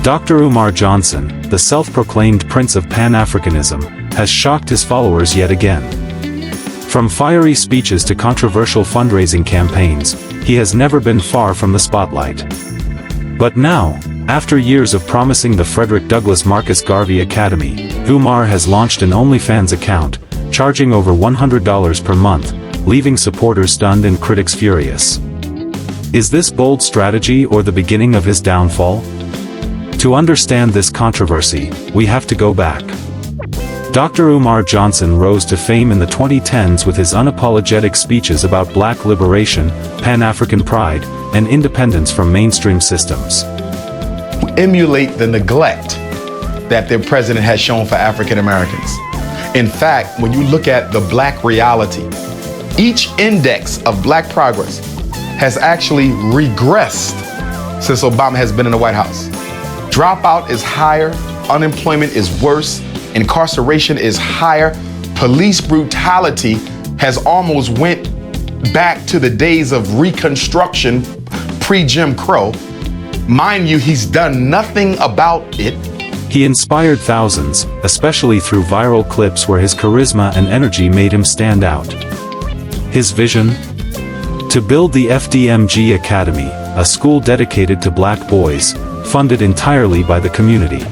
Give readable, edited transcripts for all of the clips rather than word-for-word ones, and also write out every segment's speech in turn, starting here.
Dr. Umar Johnson, the self-proclaimed Prince of Pan-Africanism, has shocked his followers yet again. From fiery speeches to controversial fundraising campaigns, he has never been far from the spotlight. But now, after years of promising the Frederick Douglass Marcus Garvey Academy, Umar has launched an OnlyFans account, charging over $100 per month, leaving supporters stunned and critics furious. Is this bold strategy or the beginning of his downfall? To understand this controversy, we have to go back. Dr. Umar Johnson rose to fame in the 2010s with his unapologetic speeches about black liberation, Pan-African pride, and independence from mainstream systems. Emulate the neglect that their president has shown for African Americans. In fact, when you look at the black reality, each index of black progress has actually regressed since Obama has been in the White House. Dropout is higher, unemployment is worse, incarceration is higher, police brutality has almost went back to the days of Reconstruction, pre-Jim Crow. Mind you, he's done nothing about it. He inspired thousands, especially through viral clips where his charisma and energy made him stand out. His vision? To build the FDMG Academy, a school dedicated to black boys, funded entirely by the community.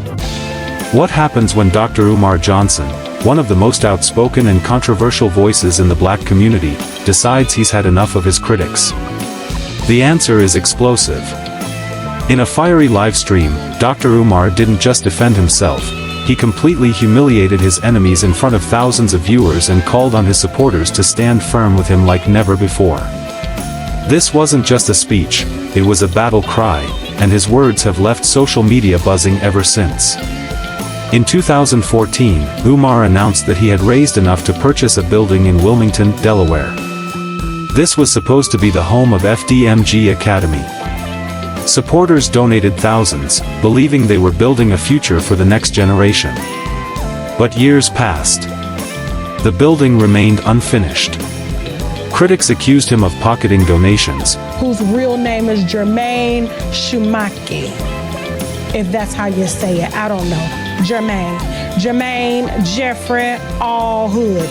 What happens when Dr. Umar Johnson, one of the most outspoken and controversial voices in the black community, decides he's had enough of his critics? The answer is explosive. In a fiery live stream, Dr. Umar didn't just defend himself, he completely humiliated his enemies in front of thousands of viewers and called on his supporters to stand firm with him like never before. This wasn't just a speech, it was a battle cry, and his words have left social media buzzing ever since. In 2014, Umar announced that he had raised enough to purchase a building in Wilmington, Delaware. This was supposed to be the home of FDMG Academy. Supporters donated thousands, believing they were building a future for the next generation. But years passed. The building remained unfinished. Critics accused him of pocketing donations, whose real name is Jermaine Shumaki. If that's how you say it, I don't know. Jermaine, Jeffrey, all hood.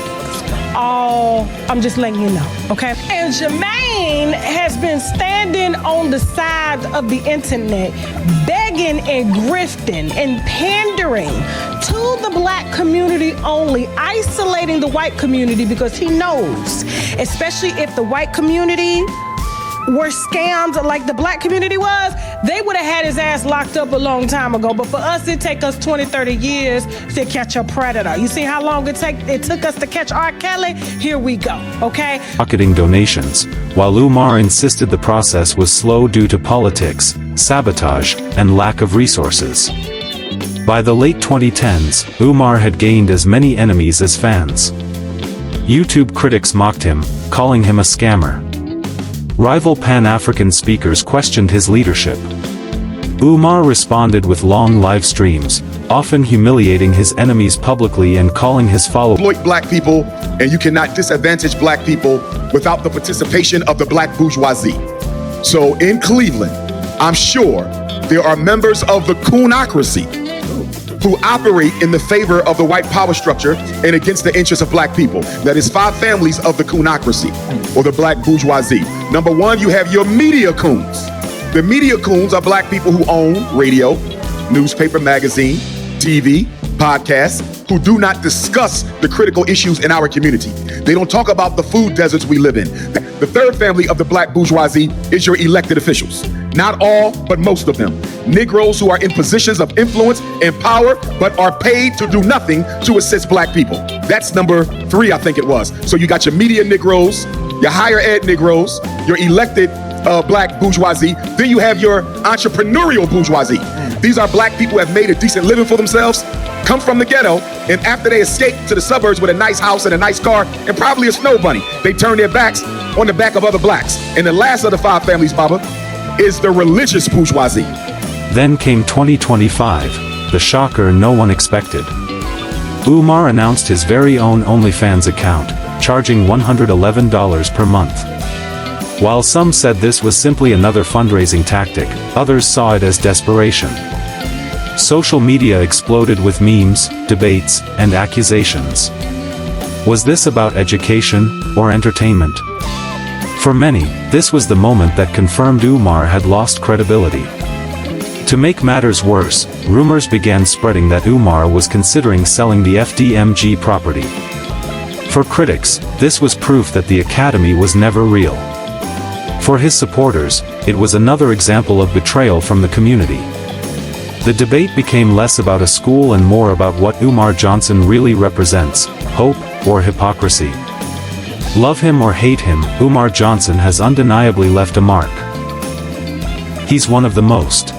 I'm just letting you know, okay? And Jermaine has been standing on the side of the internet, begging and grifting and pandering to the black community only, isolating the white community because he knows, especially if the white community were scammed like the black community was, they would have had his ass locked up a long time ago. But for us, it take us 20, 30 years to catch a predator. You see how long it took us to catch R. Kelly? Here we go, okay? Pocketing donations, while Umar insisted the process was slow due to politics, sabotage, and lack of resources. By the late 2010s, Umar had gained as many enemies as fans. YouTube critics mocked him, calling him a scammer. Rival Pan-African speakers questioned his leadership. Umar responded with long live streams, often humiliating his enemies publicly and calling his followers exploit black people, and you cannot disadvantage black people without the participation of the black bourgeoisie. So in Cleveland, I'm sure there are members of the coonocracy who operate in the favor of the white power structure and against the interests of black people. That is 5 families of the coonocracy, or the black bourgeoisie. Number 1, you have your media coons. The media coons are black people who own radio, newspaper, magazine, TV, podcasts, who do not discuss the critical issues in our community. They don't talk about the food deserts we live in. The 3rd family of the black bourgeoisie is your elected officials. Not all, but most of them. Negroes who are in positions of influence and power, but are paid to do nothing to assist black people. That's number 3, I think it was. So you got your media Negroes, your higher ed Negroes, your elected black bourgeoisie. Then you have your entrepreneurial bourgeoisie. These are black people who have made a decent living for themselves, come from the ghetto, and after they escape to the suburbs with a nice house and a nice car and probably a snow bunny, they turn their backs on the back of other blacks. And the last of the 5 families, Baba, is the religious bourgeoisie. Then came 2025, the shocker no one expected. Umar announced his very own OnlyFans account, charging $111 per month. While some said this was simply another fundraising tactic, others saw it as desperation. Social media exploded with memes, debates, and accusations. Was this about education or entertainment? For many, this was the moment that confirmed Umar had lost credibility. To make matters worse, rumors began spreading that Umar was considering selling the FDMG property. For critics, this was proof that the academy was never real. For his supporters, it was another example of betrayal from the community. The debate became less about a school and more about what Umar Johnson really represents: hope or hypocrisy. Love him or hate him, Umar Johnson has undeniably left a mark. He's one of the most